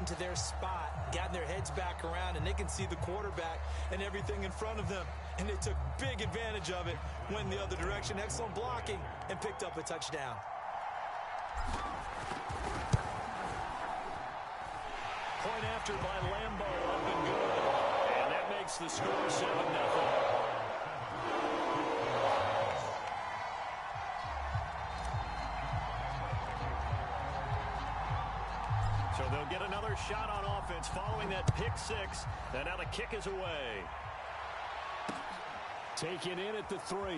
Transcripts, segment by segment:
gotten to their spot, gotten their heads back around, and they can see the quarterback and everything in front of them. And they took big advantage of it, went the other direction, excellent blocking, and picked up a touchdown. Point after by Lambo, up and good. And that makes the score 7-0. So they'll get another shot on offense following that pick six. And now the kick is away. Taken in at the 3.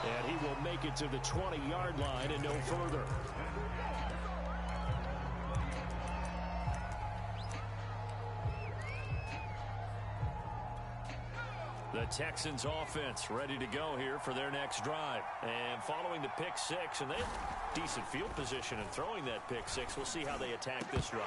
And he will make it to the 20-yard line and no further. The Texans offense ready to go here for their next drive. And following the pick six, and they have decent field position in throwing that pick six. We'll see how they attack this drive.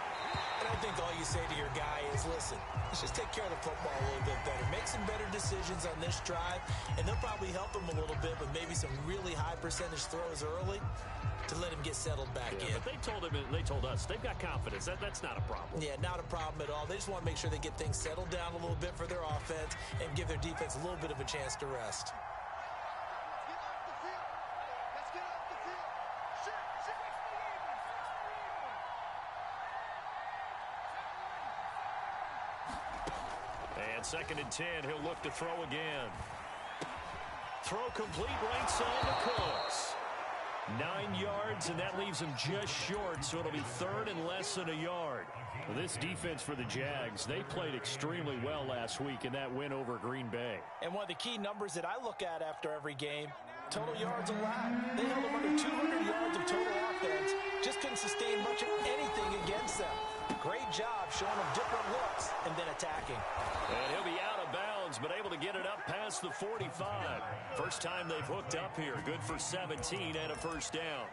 I think all you say to your guy is, listen, let's just take care of the football a little bit better. Make some better decisions on this drive, and they'll probably help him a little bit with maybe some really high percentage throws early to let him get settled back in. But they told us they've got confidence. That's not a problem. Yeah, not a problem at all. They just want to make sure they get things settled down a little bit for their offense and give their defense a little bit of a chance to rest. And 2nd and 10, he'll look to throw again. Throw complete, right side to Cooks. 9 yards, and that leaves him just short, so it'll be 3rd and less than a yard. Well, this defense for the Jags, they played extremely well last week in that win over Green Bay. And one of the key numbers that I look at after every game, total yards allowed. They held them under 200 yards of total offense, just couldn't sustain much of anything against them. Great job showing them different looks and then attacking. And he'll be out of bounds, but able to get it up past the 45. First time they've hooked up here. Good for 17 and a first down.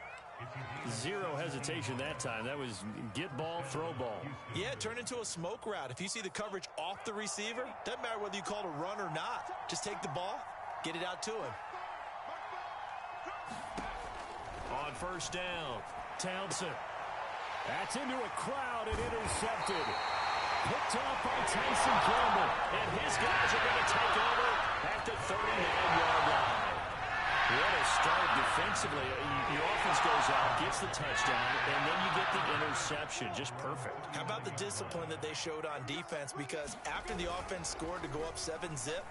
Zero hesitation that time. That was get ball, throw ball. Yeah, turn into a smoke route. If you see the coverage off the receiver, doesn't matter whether you call it a run or not. Just take the ball, get it out to him. On first down, Townsend. That's into a crowd and intercepted. Picked off by Tyson Campbell. And his guys are going to take over at the 39-yard line. What a start defensively. Your offense goes out, gets the touchdown, and then you get the interception. Just perfect. How about the discipline that they showed on defense? Because after the offense scored to go up 7-zip,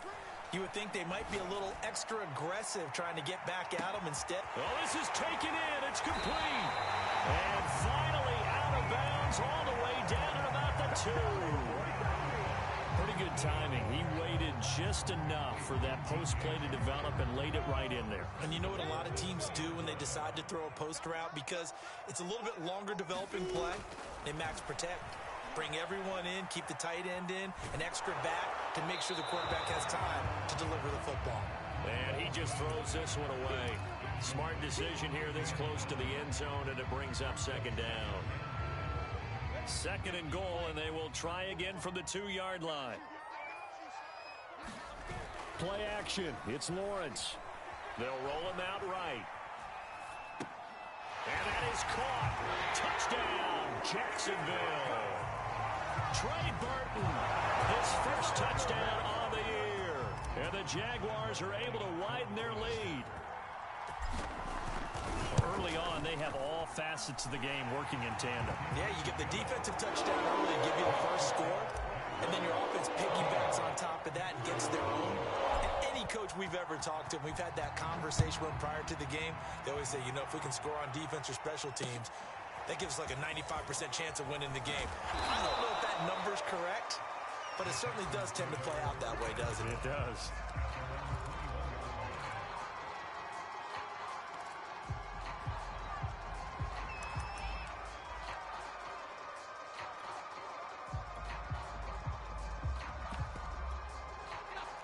you would think they might be a little extra aggressive trying to get back at them instead. Well, this is taken in. It's complete. And finally out of bounds all the way down at about the 2. Pretty good timing. He waited just enough for that post play to develop and laid it right in there. And you know what a lot of teams do when they decide to throw a post route? Because it's a little bit longer developing play. They max protect. Bring everyone in, keep the tight end in, an extra back to make sure the quarterback has time to deliver the football. And he just throws this one away. Smart decision here this close to the end zone, and it brings up 2nd down. 2nd and goal, and they will try again from the 2-yard line. Play action. It's Lawrence. They'll roll him out right. And that is caught. Touchdown, Jacksonville. Trey Burton, his first touchdown on the year. And the Jaguars are able to widen their lead. Early on, they have all facets of the game working in tandem. Yeah, you get the defensive touchdown early and give you the first score, and then your offense piggybacks on top of that and gets their own. And any coach we've ever talked to, we've had that conversation with prior to the game, they always say, you know, if we can score on defense or special teams, that gives us like a 95% chance of winning the game. I don't know if that number's correct, but it certainly does tend to play out that way, doesn't it? It does.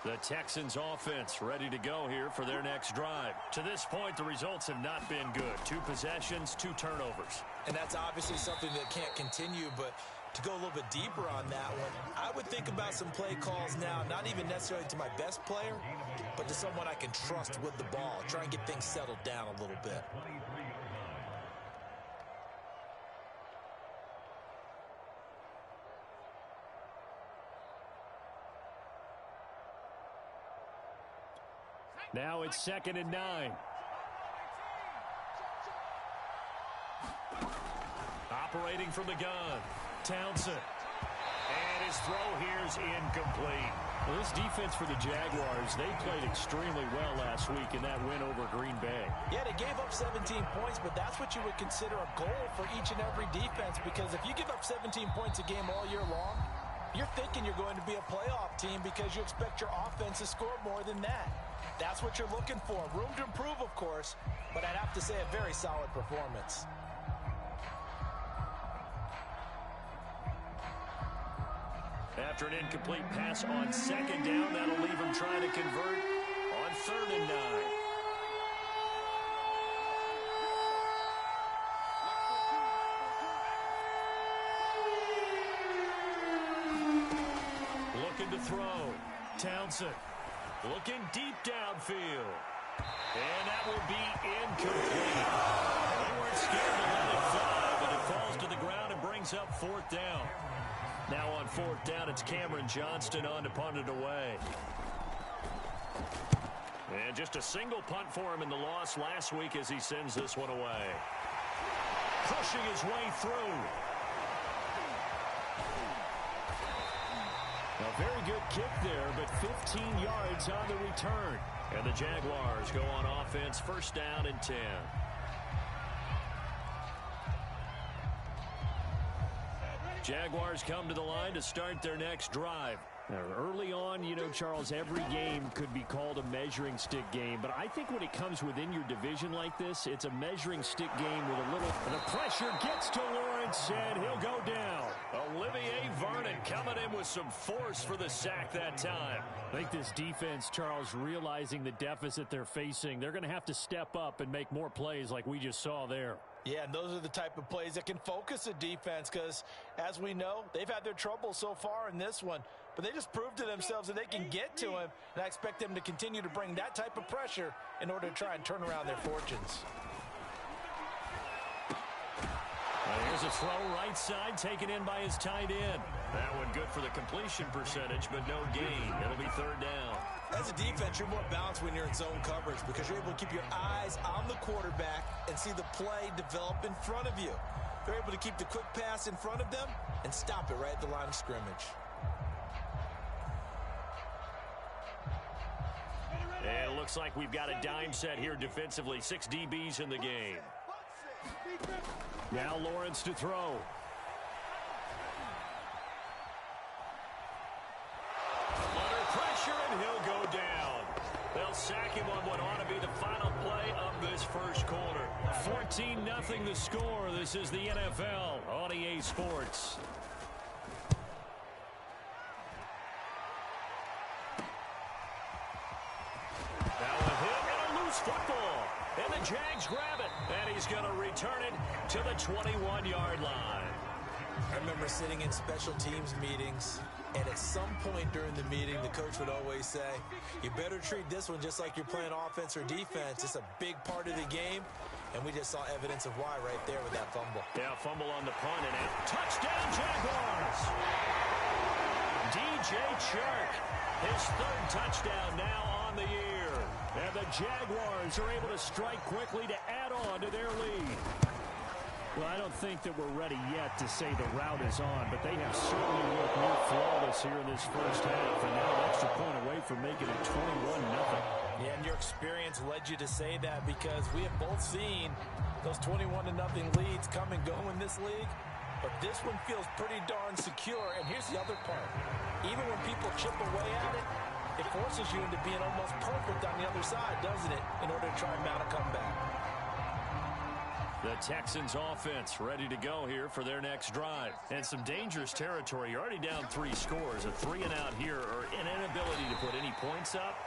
The Texans offense ready to go here for their next drive. To this point, the results have not been good. 2 possessions, 2 turnovers. And that's obviously something that can't continue, but to go a little bit deeper on that one, I would think about some play calls now, not even necessarily to my best player, but to someone I can trust with the ball. Try and get things settled down a little bit. Now it's 2nd and 9. Operating from the gun, Townsend. And his throw here is incomplete. Well, this defense for the Jaguars, they played extremely well last week in that win over Green Bay. Yeah, they gave up 17 points, but that's what you would consider a goal for each and every defense, because if you give up 17 points a game all year long, you're thinking you're going to be a playoff team because you expect your offense to score more than that. That's what you're looking for. Room to improve, of course, but I'd have to say a very solid performance. After an incomplete pass on 2nd down, that'll leave him trying to convert on 3rd and 9. Looking to throw. Townsend looking deep downfield. And that will be incomplete. They weren't scared to let it fly, but it falls to the ground and brings up 4th down. Now on 4th down, it's Cameron Johnston on to punt it away. And just a single punt for him in the loss last week as he sends this one away. Pushing his way through. A very good kick there, but 15 yards on the return. And the Jaguars go on offense, 1st down and 10. Jaguars come to the line to start their next drive. Now, early on, you know, Charles, every game could be called a measuring stick game. But I think when it comes within your division like this, it's a measuring stick game with a little... And the pressure gets to Lawrence, and he'll go down. Olivier Vernon coming in with some force for the sack that time. I think this defense, Charles, realizing the deficit they're facing, they're going to have to step up and make more plays like we just saw there. Yeah, and those are the type of plays that can focus a defense because, as we know, they've had their trouble so far in this one. But they just proved to themselves that they can get to him, and I expect them to continue to bring that type of pressure in order to try and turn around their fortunes. Here's a throw right side taken in by his tight end. That one good for the completion percentage, but no gain. It'll be 3rd down. As a defense, you're more balanced when you're in zone coverage because you're able to keep your eyes on the quarterback and see the play develop in front of you. They're able to keep the quick pass in front of them and stop it right at the line of scrimmage. And it looks like we've got a dime set here defensively. 6 DBs in the game. Now Lawrence to throw. Under pressure, and he'll go down. They'll sack him on what ought to be the final play of this first quarter. 14-0 the score. This is the NFL on EA Sports. Now a hit and a loose football. And the Jags grab it. And he's going to return it to the 21-yard line. I remember sitting in special teams meetings, and at some point during the meeting, the coach would always say, you better treat this one just like you're playing offense or defense. It's a big part of the game, and we just saw evidence of why right there with that fumble. Yeah, fumble on the punt, and out. Touchdown, Jaguars! DJ Chark, his 3rd touchdown now on the year. And the Jaguars are able to strike quickly to add on to their lead. Well, I don't think that we're ready yet to say the route is on, but they have certainly looked near flawless here in this first half, and now an extra point away from making it 21-0. Yeah, and your experience led you to say that because we have both seen those 21-0 leads come and go in this league, but this one feels pretty darn secure. And here's the other part. Even when people chip away at it, it forces you into being almost perfect on the other side, doesn't it, in order to try and mount a comeback. The Texans offense ready to go here for their next drive. And some dangerous territory. You're already down 3 scores. A 3-and-out here or an inability to put any points up.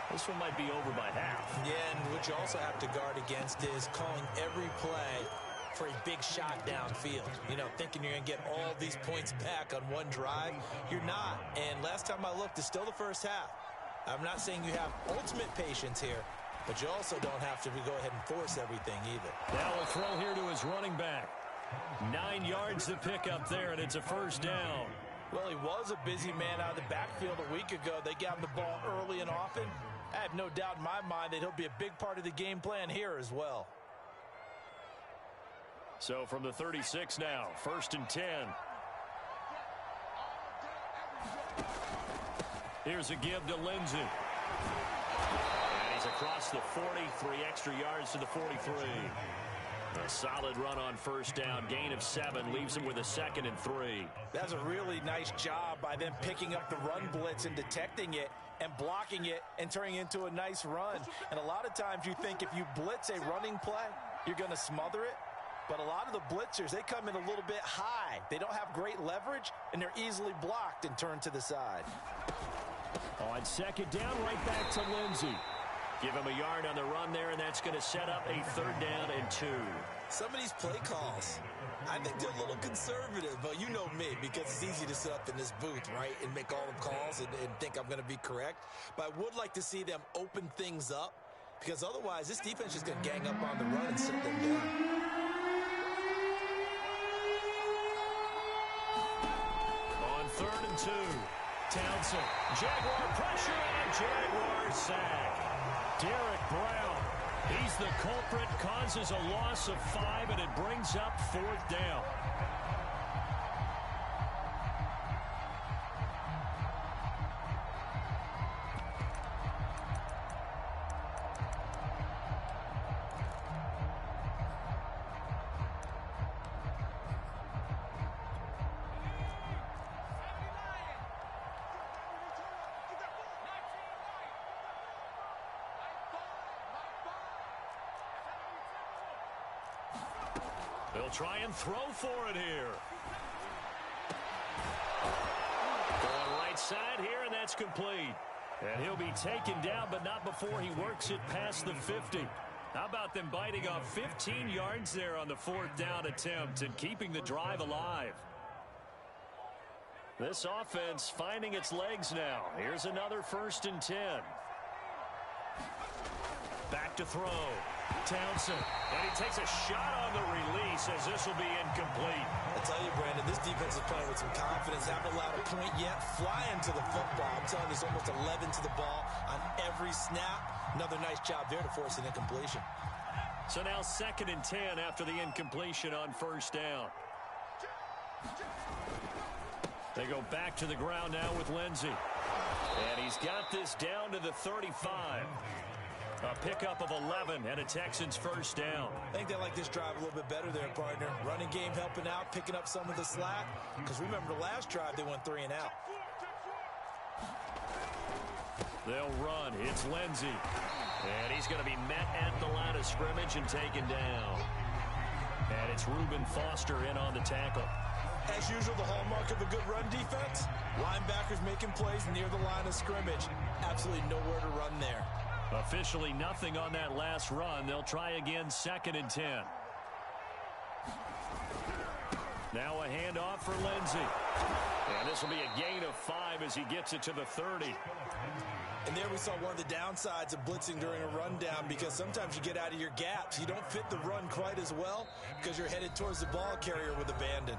This one might be over by half. Yeah, and what you also have to guard against is calling every play for a big shot downfield. You know, thinking you're going to get all these points back on one drive. You're not. And last time I looked, it's still the first half. I'm not saying you have ultimate patience here, but you also don't have to go ahead and force everything either. Now a throw here to his running back. 9 yards to pick up there, and it's a 1st down. Well, he was a busy man out of the backfield a week ago. They got him the ball early and often. I have no doubt in my mind that he'll be a big part of the game plan here as well. So from the 36 now, 1st and 10. Here's a give to Lindsey. And he's across the 40, 3 extra yards to the 43. A solid run on 1st down, gain of 7, leaves him with a 2nd and 3. That's a really nice job by them picking up the run blitz and detecting it and blocking it and turning it into a nice run. And a lot of times you think if you blitz a running play, you're going to smother it. But a lot of the blitzers, they come in a little bit high. They don't have great leverage, and they're easily blocked and turned to the side. On 2nd down, right back to Lindsey. Give him a yard on the run there, and that's going to set up a 3rd down and 2. Some of these play calls, I think they're a little conservative, but you know me, because it's easy to sit up in this booth, right, and make all the calls and think I'm going to be correct. But I would like to see them open things up, because otherwise this defense is going to gang up on the run and sit them down. On 3rd and 2, Townsend. Jaguar pressure and a Jaguar sack. Derek Brown, he's the culprit, causes a loss of 5, and it brings up 4th down. They'll try and throw for it here. Going right side here, and that's complete. And he'll be taken down, but not before he works it past the 50. How about them biting off 15 yards there on the 4th down attempt and keeping the drive alive? This offense finding its legs now. Here's another 1st and 10. Back to throw. Townsend. And he takes a shot on the release as this will be incomplete. I tell you, Brandon, this defense is playing with some confidence. Haven't allowed a point yet. Flying to the football. I'm telling you, there's almost 11 to the ball on every snap. Another nice job there to force an incompletion. So now 2nd and 10 after the incompletion on 1st down. They go back to the ground now with Lindsey. And he's got this down to the 35. A pickup of 11 and a Texans 1st down. I think they like this drive a little bit better there, partner. Running game helping out, picking up some of the slack. Because remember the last drive, they went 3 and out. They'll run. It's Lindsey. And he's going to be met at the line of scrimmage and taken down. And it's Reuben Foster in on the tackle. As usual, the hallmark of a good run defense, linebackers making plays near the line of scrimmage. Absolutely nowhere to run there. Officially nothing on that last run. They'll try again 2nd and 10. Now a handoff for Lindsey. And this will be a gain of 5 as he gets it to the 30. And there we saw one of the downsides of blitzing during a rundown, because sometimes you get out of your gaps. You don't fit the run quite as well because you're headed towards the ball carrier with abandon.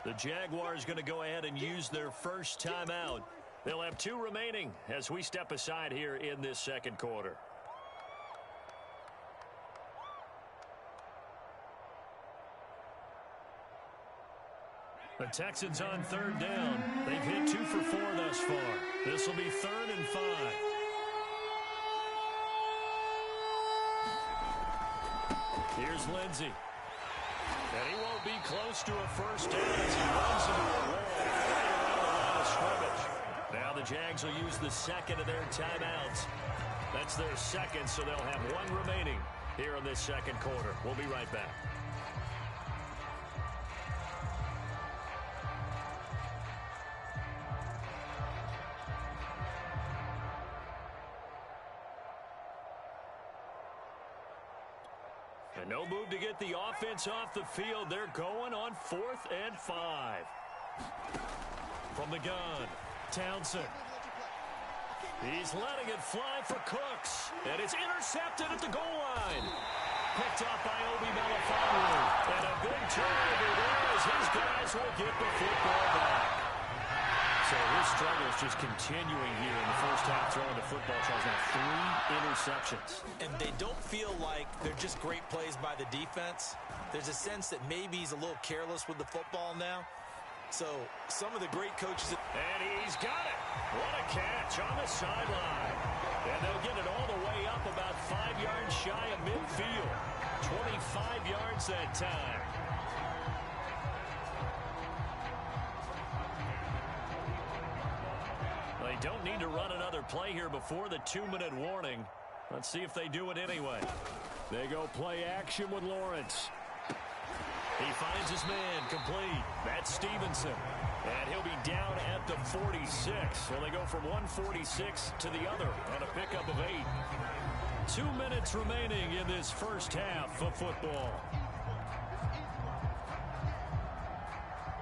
The Jaguars going to go ahead and use their first timeout. They'll have 2 remaining as we step aside here in this 2nd quarter. The Texans on 3rd down. They've hit 2 for 4 thus far. This will be 3rd and 5. Here's Lindsey. And he won't be close to a 1st down as he runs into a wall right around the line of scrimmage. Now the Jags will use the 2nd of their timeouts. That's their 2nd, so they'll have 1 remaining here in this 2nd quarter. We'll be right back. And no move to get the offense off the field. They're going on 4th and 5. From the gun, Townsend. He's letting it fly for Cooks. And it's intercepted at the goal line. Picked up by Obi Melifonwu. And a big turnover there as his guys will get the football back. So his struggle is just continuing here in the first half, throwing the football. Charles now 3 interceptions. And they don't feel like they're just great plays by the defense. There's a sense that maybe he's a little careless with the football now. So some of the great coaches... And he's got it. What a catch on the sideline. And they'll get it all the way up about 5 yards shy of midfield. 25 yards that time. They don't need to run another play here before the 2-minute warning. Let's see if they do it anyway. They go play action with Lawrence. He finds his man complete. That's Stevenson. And he'll be down at the 46. So they go from 146 to the other on a pickup of 8. 2 minutes remaining in this first half of football.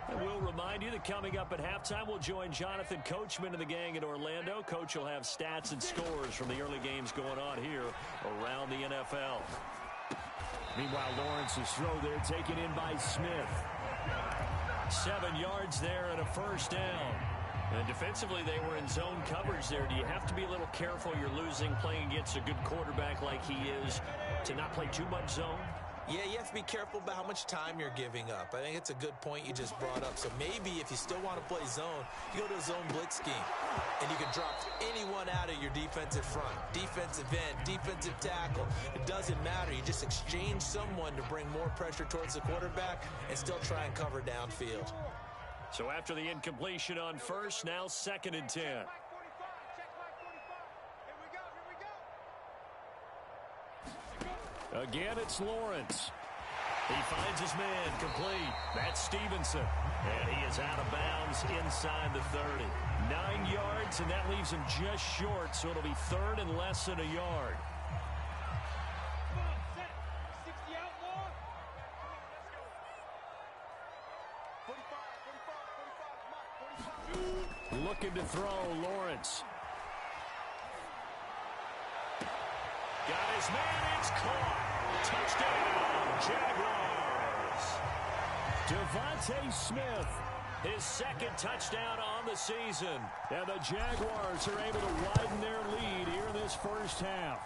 And we'll remind you that coming up at halftime, we'll join Jonathan Coachman and the gang in Orlando. Coach will have stats and scores from the early games going on here around the NFL. Meanwhile, Lawrence's throw there taken in by Smith. 7 yards there and a first down. And defensively, they were in zone coverage there. Do you have to be a little careful? You're losing playing against a good quarterback like he is to not play too much zone? Yeah, you have to be careful about how much time you're giving up. I think it's a good point you just brought up. So maybe if you still want to play zone, you go to a zone blitz scheme. And you can drop anyone out of your defensive front. Defensive end, defensive tackle. It doesn't matter. You just exchange someone to bring more pressure towards the quarterback and still try and cover downfield. So after the incompletion on first, now 2nd and 10. Again, it's Lawrence. He finds his man complete. That's Stevenson. And he is out of bounds inside the 30. 9 yards, and that leaves him just short, so it'll be 3rd and less than a yard. Looking to throw, Lawrence. Got his man, it's caught. Touchdown, Jaguars. Devontae Smith, his 2nd touchdown on the season. And the Jaguars are able to widen their lead here in this first half.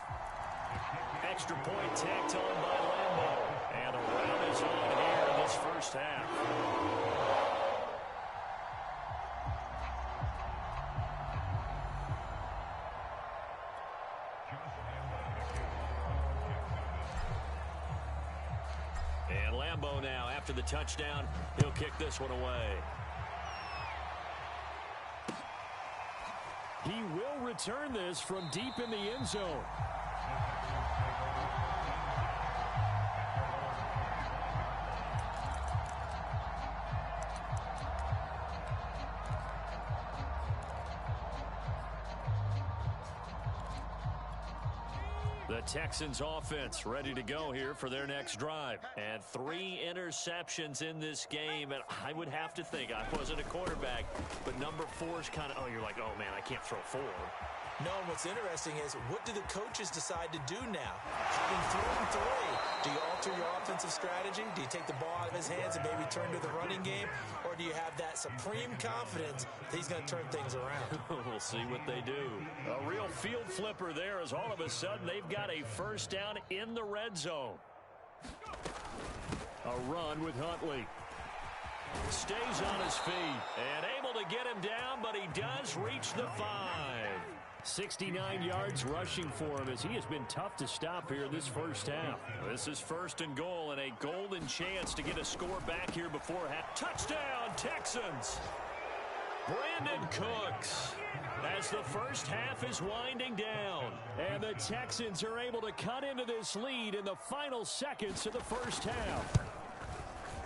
Extra point tacked on by Lambo. And a run is on here in this first half. And Lambo now, after the touchdown, he'll kick this one away. He will return this from deep in the end zone. The Texans offense ready to go here for their next drive. And 3 interceptions in this game. And I would have to think, I wasn't a quarterback, but number 4 is kind of, you're like, oh, man, I can't throw 4. No, and what's interesting is, what do the coaches decide to do now? Having thrown 3, do you alter your offensive strategy? Do you take the ball out of his hands and maybe turn to the running game? Or do you have that supreme confidence that he's going to turn things around? We'll see what they do. A real field flipper there as all of a sudden they've got a first down in the red zone. A run with Huntley. Stays on his feet and able to get him down, but he does reach the 5. 69 yards rushing for him as he has been tough to stop here this first half. This is 1st and goal and a golden chance to get a score back here before half. Touchdown, Texans! Brandon Cooks as the first half is winding down. And the Texans are able to cut into this lead in the final seconds of the first half.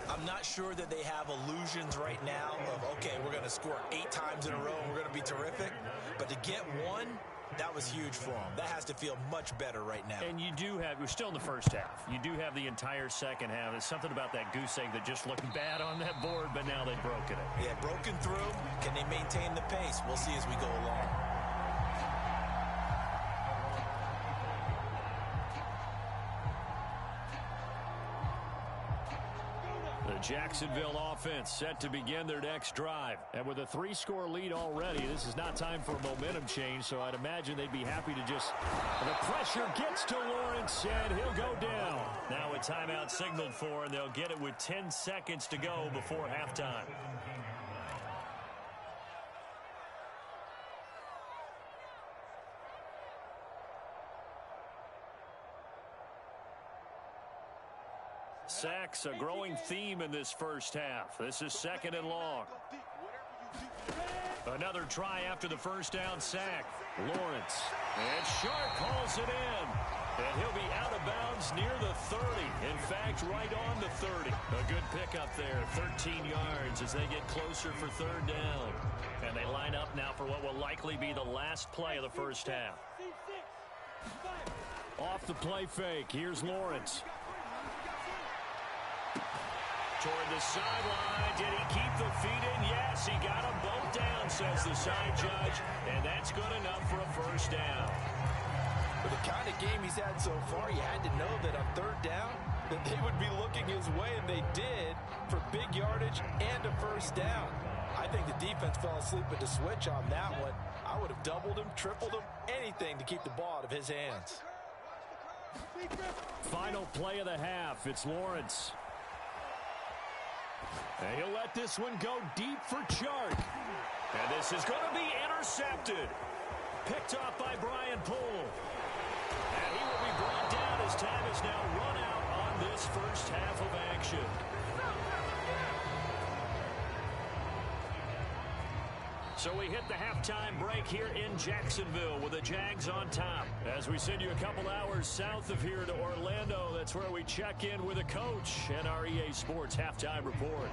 I'm not sure that they have illusions right now of, okay, we're going to score 8 times in a row and we're going to be terrific. But to get 1, that was huge for them. That has to feel much better right now. And you do have, we're still in the first half. You do have the entire second half. There's something about that goose egg that just looked bad on that board, but now they've broken it. Yeah, broken through. Can they maintain the pace? We'll see as we go along. Jacksonville offense set to begin their next drive. And with a 3-score lead already, this is not time for a momentum change, so I'd imagine they'd be happy to just... The pressure gets to Lawrence, and he'll go down. Now a timeout signaled for, and they'll get it with 10 seconds to go before halftime. Sacks, a growing theme in this first half. This is 2nd and long. Another try after the first down sack. Lawrence. And Sharp hauls it in. And he'll be out of bounds near the 30. In fact, right on the 30. A good pickup there, 13 yards as they get closer for 3rd down. And they line up now for what will likely be the last play of the first half. Off the play fake, here's Lawrence. Toward the sideline. Did he keep the feet in? Yes, he got them both down, says the side judge. And that's good enough for a first down. For the kind of game he's had so far, you had to know that on 3rd down, that they would be looking his way, and they did, for big yardage and a first down. I think the defense fell asleep at the switch on that one. I would have doubled him, tripled him, anything to keep the ball out of his hands. Final play of the half. It's Lawrence. And he'll let this one go deep for Chark. And this is going to be intercepted. Picked off by Brian Poole. And he will be brought down as time is now run out on this first half of action. So we hit the halftime break here in Jacksonville with the Jags on top. As we send you a couple hours south of here to Orlando, that's where we check in with a coach and our EA Sports halftime report.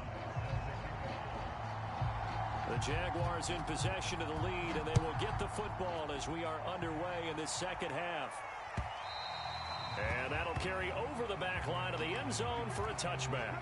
The Jaguars in possession of the lead, and they will get the football as we are underway in this second half. And that'll carry over the back line of the end zone for a touchback.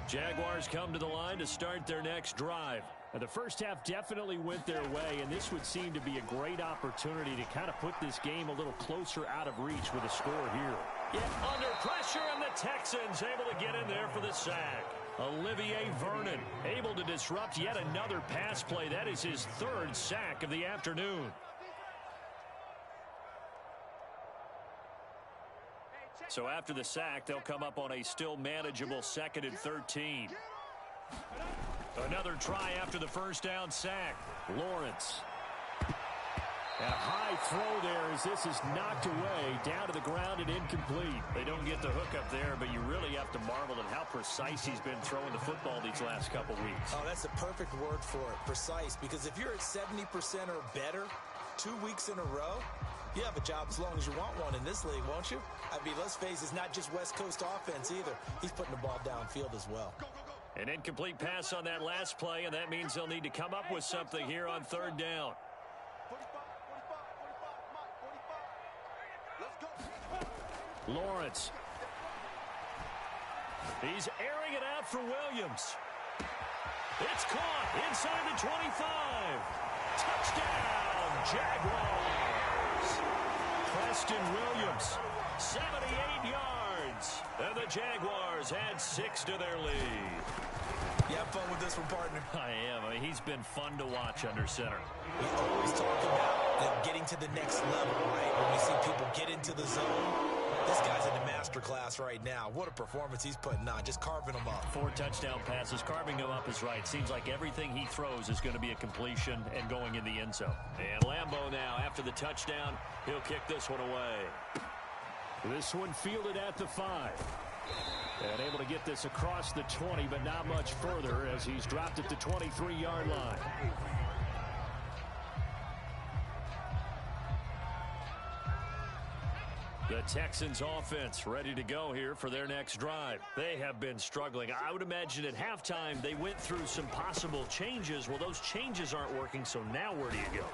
Jaguars come to the line to start their next drive. The first half definitely went their way, and this would seem to be a great opportunity to kind of put this game a little closer out of reach with a score here. Yet under pressure, and the Texans able to get in there for the sack. Olivier Vernon able to disrupt yet another pass play. That is his 3rd sack of the afternoon. So after the sack, they'll come up on a still manageable 2nd and 13. Another try after the first down sack. Lawrence. And a high throw there as this is knocked away, down to the ground and incomplete. They don't get the hook up there, but you really have to marvel at how precise he's been throwing the football these last couple weeks. Oh, that's the perfect word for it, precise, because if you're at 70% or better 2 weeks in a row, you have a job as long as you want one in this league, won't you? I mean, let's face it, it's not just West Coast offense either. He's putting the ball downfield as well. An incomplete pass on that last play, and that means they'll need to come up with something here on 3rd down. Lawrence. He's airing it out for Williams. It's caught inside the 25. Touchdown, Jaguars. Preston Williams, 78 yards. And the Jaguars add 6 to their lead. You have fun with this one, partner? I am. I mean, he's been fun to watch under center. We always talk about getting to the next level, right? When we see people get into the zone. This guy's in the master class right now. What a performance he's putting on, just carving them up. 4 touchdown passes, carving them up is right. Seems like everything he throws is going to be a completion and going in the end zone. And Lambeau now, after the touchdown, he'll kick this one away. This one fielded at the 5. And able to get this across the 20, but not much further as he's dropped at the 23-yard line. The Texans offense ready to go here for their next drive. They have been struggling. I would imagine at halftime they went through some possible changes. Well, those changes aren't working, so now where do you go?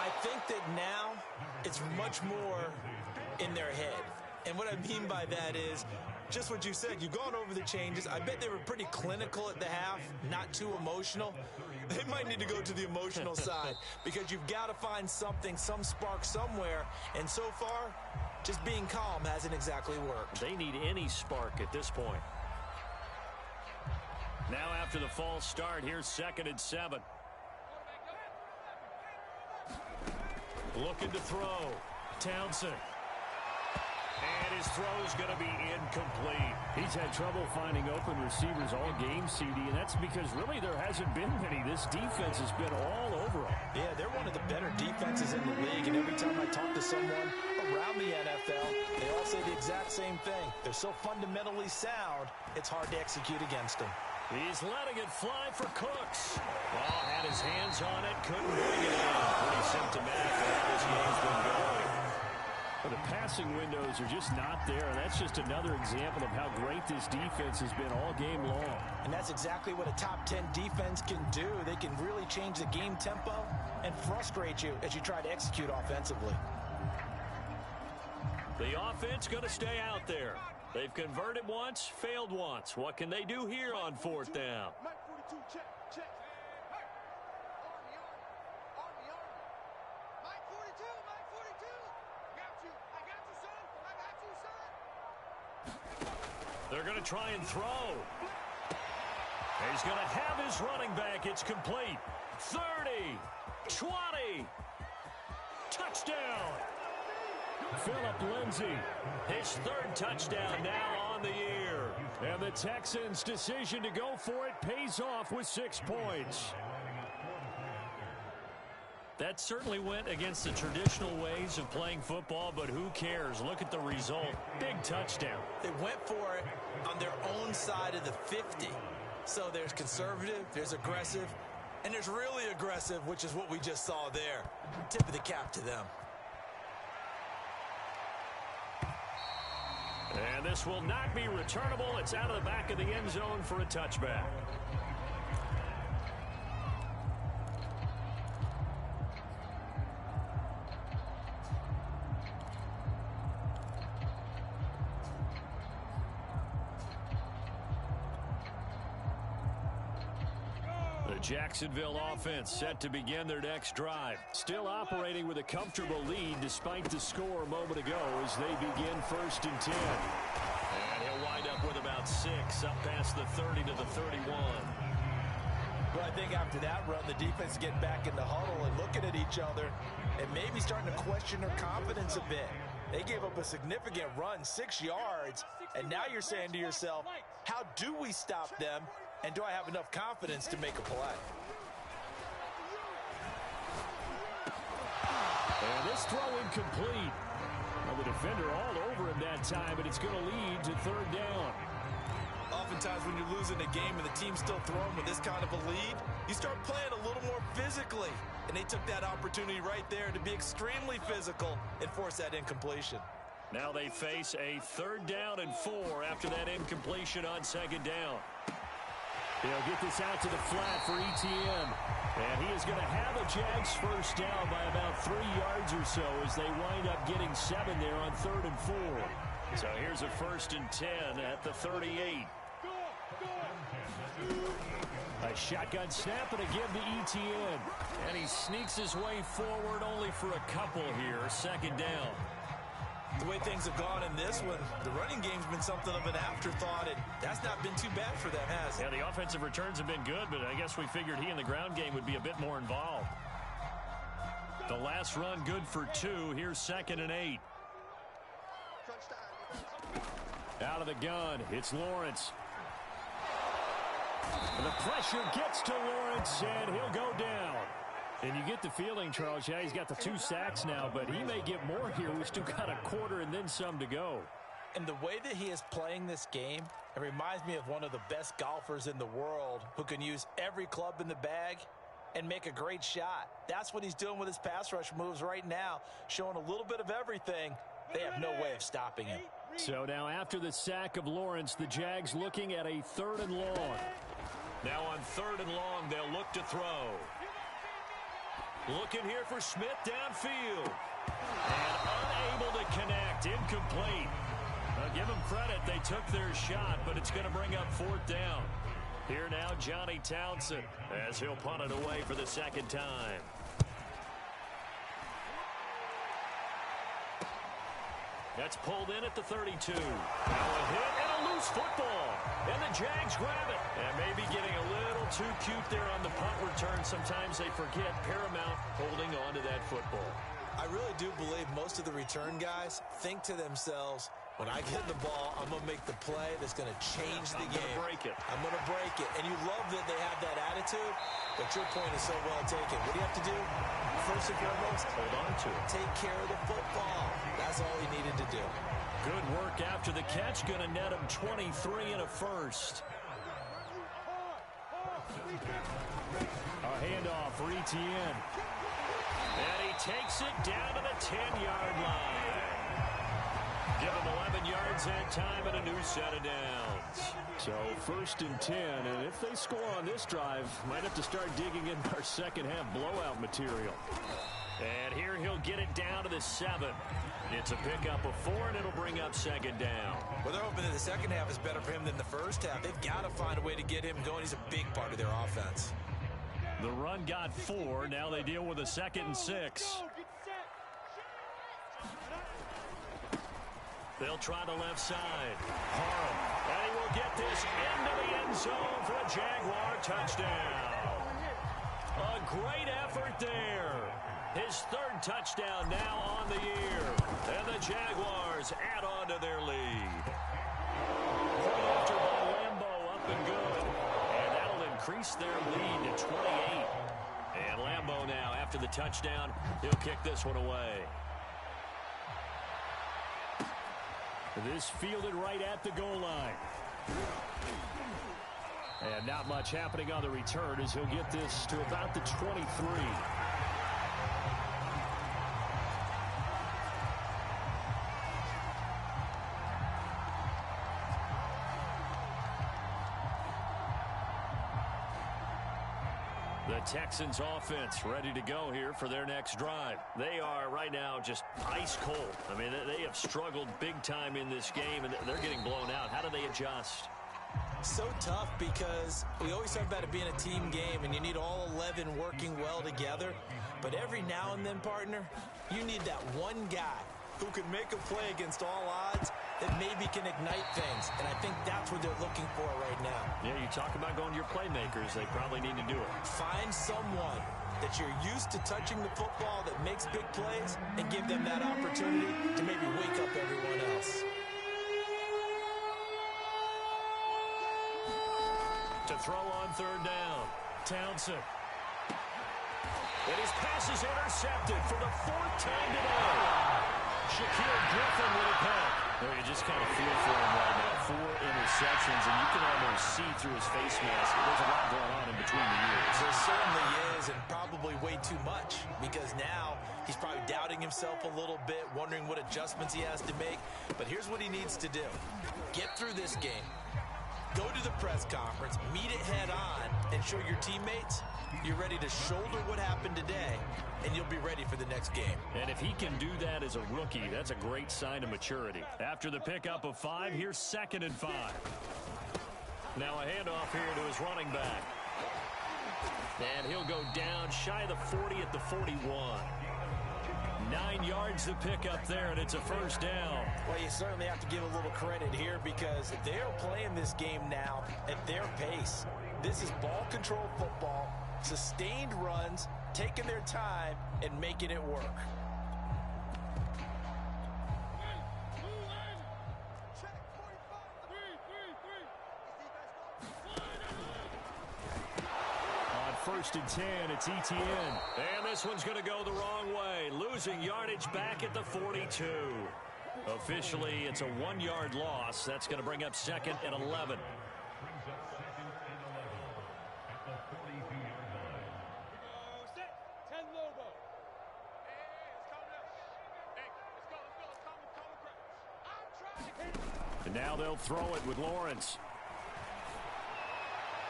I think that now it's much more in their head. And what I mean by that is just what you said. You've gone over the changes. I bet they were pretty clinical at the half, not too emotional. They might need to go to the emotional side because you've got to find something, some spark somewhere. And so far, just being calm hasn't exactly worked. They need any spark at this point. Now after the false start, here's 2nd and 7. Looking to throw. Townsend. And his throw's going to be incomplete. He's had trouble finding open receivers all game, CD, and that's because really there hasn't been many. This defense has been all over them. Yeah, they're one of the better defenses in the league, and every time I talk to someone around the NFL, they all say the exact same thing. They're so fundamentally sound, it's hard to execute against them. He's letting it fly for Cooks. Well, had his hands on it, couldn't bring it in. Pretty symptomatic of how this game's been going. But the passing windows are just not there, and that's just another example of how great this defense has been all game long. And that's exactly what a top 10 defense can do. They can really change the game tempo and frustrate you as you try to execute offensively. The offense going to stay out there. They've converted once, failed once. What can they do here on 4th down? They're going to try and throw. He's going to have his running back. It's complete. 30, 20, touchdown. Phillip Lindsay. His 3rd touchdown now on the year. And the Texans' decision to go for it pays off with 6 points. That certainly went against the traditional ways of playing football, but who cares? Look at the result. Big touchdown. They went for it on their own side of the 50. So there's conservative, there's aggressive, and there's really aggressive, which is what we just saw there. Tip of the cap to them. And this will not be returnable. It's out of the back of the end zone for a touchback. Jacksonville offense set to begin their next drive. Still operating with a comfortable lead despite the score a moment ago as they begin 1st and 10. And he'll wind up with about 6 up past the 30 to the 31. Well, I think after that run, the defense is getting back in the huddle and looking at each other and maybe starting to question their confidence a bit. They gave up a significant run, 6 yards, and now you're saying to yourself, how do we stop them? And do I have enough confidence to make a play? And this throw incomplete. Well, the defender all over him that time, but it's going to lead to 3rd down. Oftentimes when you're losing a game and the team's still throwing with this kind of a lead, you start playing a little more physically. And they took that opportunity right there to be extremely physical and force that incompletion. Now they face a 3rd down and 4 after that incompletion on 2nd down. They'll get this out to the flat for Etienne. And he is going to have a Jags 1st down by about 3 yards or so as they wind up getting 7 there on 3rd and 4. So here's a 1st and 10 at the 38. A shotgun snap and a give to Etienne. And he sneaks his way forward only for a couple here. 2nd down. The way things have gone in this one, the running game's been something of an afterthought, and that's not been too bad for them, has it? Yeah, the offensive returns have been good, but I guess we figured he in the ground game would be a bit more involved. The last run good for 2. Here's 2nd and 8. Out of the gun, it's Lawrence. And the pressure gets to Lawrence, and he'll go down. And you get the feeling, Charles, yeah, he's got the 2 sacks now, but he may get more here. We've still got a quarter and then some to go. And the way that he is playing this game, it reminds me of one of the best golfers in the world who can use every club in the bag and make a great shot. That's what he's doing with his pass rush moves right now, showing a little bit of everything. They have no way of stopping him. So now after the sack of Lawrence, the Jags looking at a 3rd and long. Now on 3rd and long, they'll look to throw. Looking here for Smith downfield. And unable to connect. Incomplete. give them credit. They took their shot, but it's going to bring up fourth down. Here now, Johnny Townsend, as he'll punt it away for the second time. That's pulled in at the 32. Now a hit and a loose football. And the Jags grab it. And maybe getting a little too cute there on the punt return. Sometimes they forget Paramount holding on to that football. I really do believe most of the return guys think to themselves, when I get the ball, I'm going to make the play that's going to change the game. I'm going to break it. I'm going to break it. And you love that they have that attitude, but your point is so well taken. What do you have to do? First and foremost, hold on to it. Take care of the football. That's all he needed to do. Good work after the catch. Going to net him 23 and a first. A handoff for Etienne. And he takes it down to the 10-yard line. Give him 11 yards that time and a new set of downs. So first and 10, and if they score on this drive, might have to start digging in our second half blowout material. And here he'll get it down to the 7. It's a pickup of 4, and it'll bring up second down. Well, they're hoping that the second half is better for him than the first half. They've got to find a way to get him going. He's a big part of their offense. The run got 4. Now they deal with a 2nd and 6. They'll try the left side. Parham. And he will get this into the end zone for a Jaguar touchdown. A great effort there. His 3rd touchdown now on the year. And the Jaguars add on to their lead. Point after by Lambo up and good. And that'll increase their lead to 28. And Lambo now, after the touchdown, he'll kick this one away. This fielded right at the goal line. And not much happening on the return as he'll get this to about the 23. The Texans offense ready to go here for their next drive. They are right now just ice cold. I mean, they have struggled big time in this game, and they're getting blown out. How do they adjust? So tough because we always talk about it being a team game, and you need all 11 working well together. But every now and then, partner, you need that one guy who can make a play against all odds that maybe can ignite things. And I think that's what they're looking for right now. Yeah, you talk about going to your playmakers. They probably need to do it. Find someone that you're used to touching the football that makes big plays and give them that opportunity to maybe wake up everyone else. To throw on 3rd down, Townsend. And his pass is intercepted for the 4th time today. Shaquille Griffin with a pick. Well, you just kind of feel for him right now. 4 interceptions, and you can almost see through his face mask. There's a lot going on in between the years. There certainly is, and probably way too much, because now he's probably doubting himself a little bit, wondering what adjustments he has to make. But here's what he needs to do. Get through this game. Go to the press conference, meet it head on, and show your teammates you're ready to shoulder what happened today, and you'll be ready for the next game. And if he can do that as a rookie, that's a great sign of maturity. After the pickup of 5, here's 2nd and 5. Now a handoff here to his running back. And he'll go down shy of the 40 at the 41. 9 yards to pick up there, and it's a 1st down. Well, you certainly have to give a little credit here because they're playing this game now at their pace. This is ball control football, sustained runs, taking their time, and making it work. On 1st and 10, it's Etienne. And this one's going to go the wrong way. Losing yardage back at the 42. Officially, it's a 1-yard loss. That's going to bring up 2nd and 11. And now they'll throw it with Lawrence.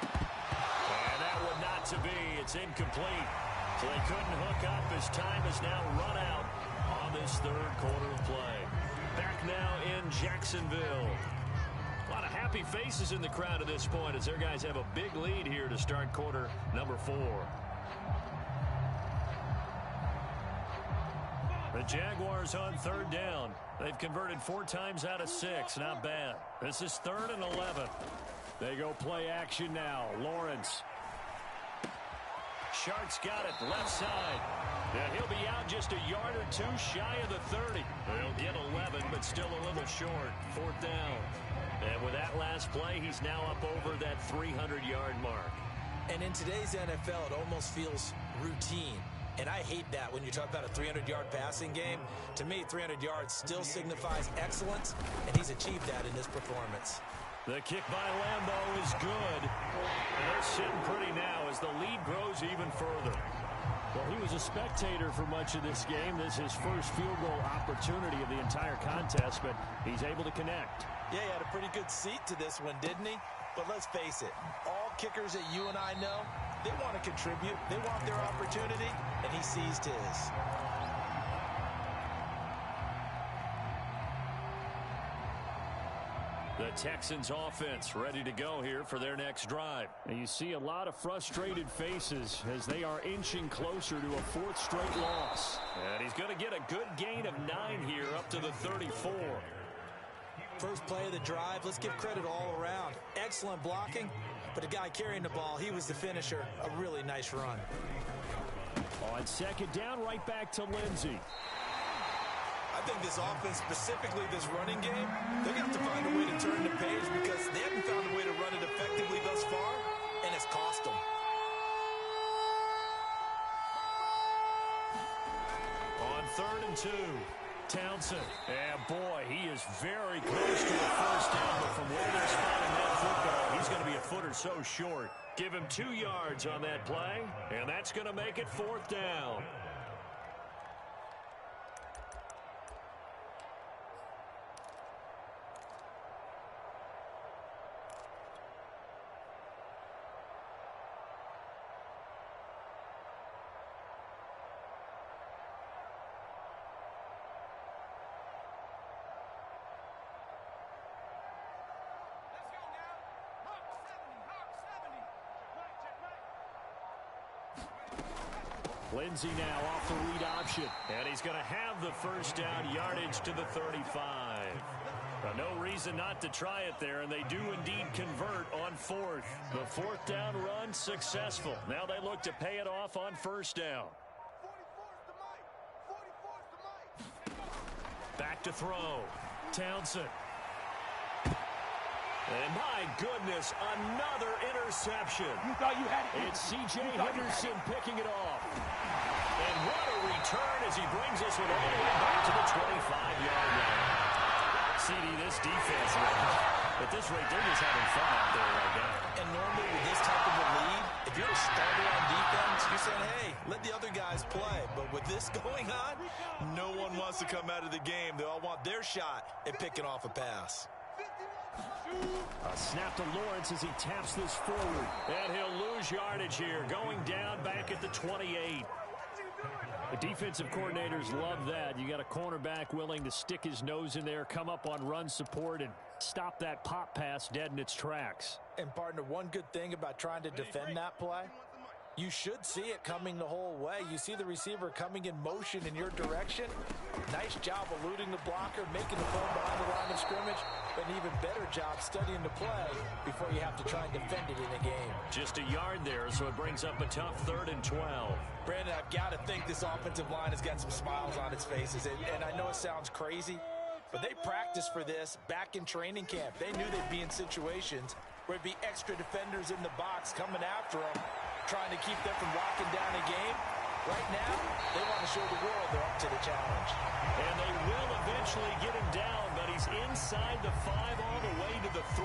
And that would not to be. It's incomplete. So they couldn't hook up as time is now run out on this 3rd quarter of play. back now in Jacksonville. A lot of happy faces in the crowd at this point as their guys have a big lead here to start quarter number 4. The Jaguars on 3rd down. They've converted 4 times out of 6. Not bad. This is 3rd and 11. They go play action now. Lawrence. Shark's got it left side. And he'll be out just a yard or 2 shy of the 30. They'll get 11, but still a little short. 4th down. And with that last play, he's now up over that 300-yard mark. And in today's NFL, it almost feels routine. And I hate that when you talk about a 300-yard passing game. To me, 300 yards still signifies excellence, and he's achieved that in this performance. The kick by Lambeau is good. And they're sitting pretty now as the lead grows even further. Well, he was a spectator for much of this game. This is his first field goal opportunity of the entire contest, but he's able to connect. Yeah, he had a pretty good seat to this one, didn't he? But let's face it, all kickers that you and I know, they want to contribute. They want their opportunity, and he seized his. The Texans offense ready to go here for their next drive. And you see a lot of frustrated faces as they are inching closer to a 4th straight loss. And he's going to get a good gain of 9 here up to the 34. First play of the drive, let's give credit all around. Excellent blocking, but the guy carrying the ball, he was the finisher. A really nice run. On 2nd down, right back to Lindsey. I think this offense, specifically this running game, they're going to have to find a way to turn the page because they haven't found a way to run it effectively thus far, and it's cost them. On 3rd and 2. Townsend. And boy, he is very close to a first down, but from where they're spotting that football, he's going to be a foot or so short. Give him 2 yards on that play, and that's going to make it 4th down. Lindsey now off the read option. And he's going to have the first down, yardage to the 35. No reason not to try it there, and they do indeed convert on 4th. The 4th down run successful. Now they look to pay it off on 1st down. Back to throw. Townsend. And my goodness, another interception. You thought you had it. It's C.J. Henderson picking it off. And what a return as he brings us all the way back to the 25-yard line. CD, this defense, at this rate, they're just having fun out there right now. And normally with this type of a lead, if you're a starter on defense, you're saying, hey, let the other guys play. But with this going on, no one wants to come out of the game. They all want their shot at picking off a pass. A snap to Lawrence as he taps this forward. And he'll lose yardage here, going down back at the 28. The defensive coordinators love that. You got a cornerback willing to stick his nose in there, come up on run support, and stop that pop pass dead in its tracks. And, partner, one good thing about trying to defend that play, you should see it coming the whole way. You see the receiver coming in motion in your direction. Nice job eluding the blocker, making the play behind the line of scrimmage, but an even better job studying the play before you have to try and defend it in a game. Just a yard there, so it brings up a tough 3rd and 12. Brandon, I've got to think this offensive line has got some smiles on its faces. And I know it sounds crazy, but they practiced for this back in training camp. They knew they'd be in situations where it'd be extra defenders in the box coming after them, trying to keep them from locking down a game. Right now, they want to show the world they're up to the challenge. And they will eventually get him down, but he's inside the 5 all the way to the 3.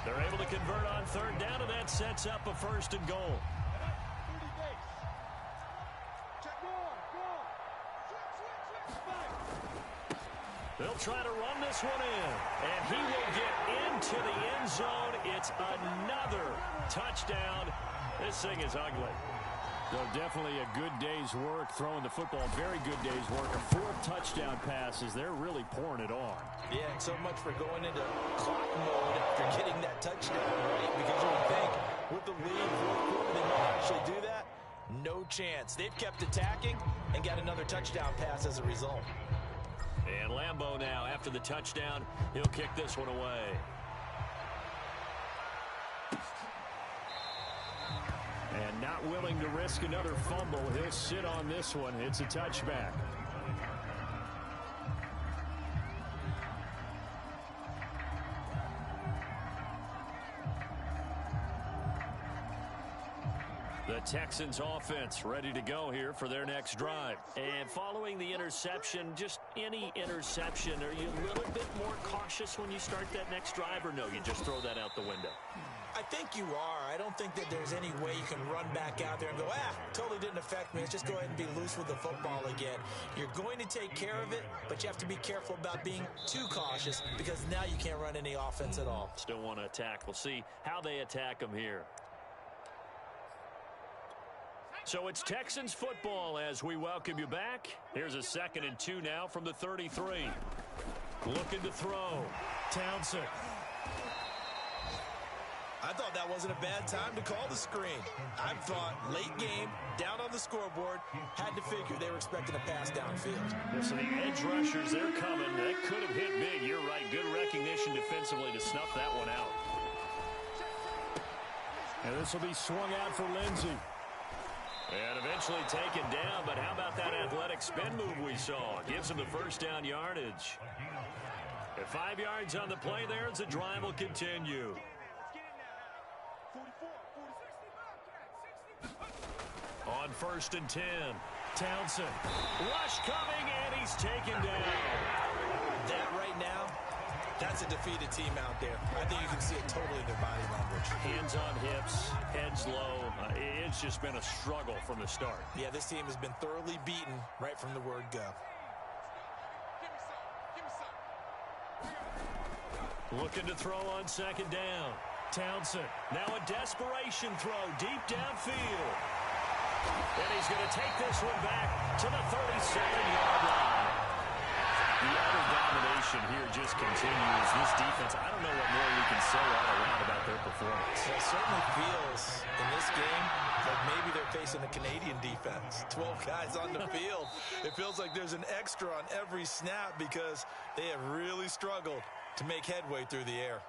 They're able to convert on 3rd down, and that sets up a 1st and goal. They'll try to run this one in, and he will get into the end zone. It's another touchdown. This thing is ugly. So definitely a good day's work throwing the football. Very good day's work. A 4 touchdown passes. They're really pouring it on. Yeah, and so much for going into clock mode after getting that touchdown, right? Because you would think with the lead fourth quarter they might actually do that. No chance. They've kept attacking and got another touchdown pass as a result. And Lambeau now, after the touchdown, he'll kick this one away. And not willing to risk another fumble, he'll sit on this one. It's a touchback. The Texans offense ready to go here for their next drive. And following the interception, just any interception, are you a little bit more cautious when you start that next drive, or no, you just throw that out the window? I think you are. I don't think that there's any way you can run back out there and go, totally didn't affect me. Let's just go ahead and be loose with the football again. You're going to take care of it, but you have to be careful about being too cautious because now you can't run any offense at all. Still want to attack. We'll see how they attack them here. So it's Texans football as we welcome you back. Here's a 2nd and 2 now from the 33. Looking to throw. Townsend. I thought that wasn't a bad time to call the screen. I thought late game, down on the scoreboard, had to figure they were expecting a pass downfield. Yeah, so the edge rushers, they're coming. That could have hit big. You're right. Good recognition defensively to snuff that one out. And this will be swung out for Lindsey. And eventually taken down, but how about that athletic spin move we saw? Gives him the first down yardage. At 5 yards on the play there as the drive will continue. On 1st and 10, Townsend. Rush coming, and he's taken down. That right now, that's a defeated team out there. I think you can see it totally in their body language. Hands on hips, heads low. It's just been a struggle from the start. Yeah, this team has been thoroughly beaten right from the word go. Looking to throw on 2nd down. Townsend. Now a desperation throw deep downfield. And he's going to take this one back to the 37-yard line. The utter domination here just continues. This defense, I don't know what more we can say all around about their performance. It certainly feels in this game like maybe they're facing a Canadian defense. 12 guys on the field. It feels like there's an extra on every snap because they have really struggled to make headway through the air.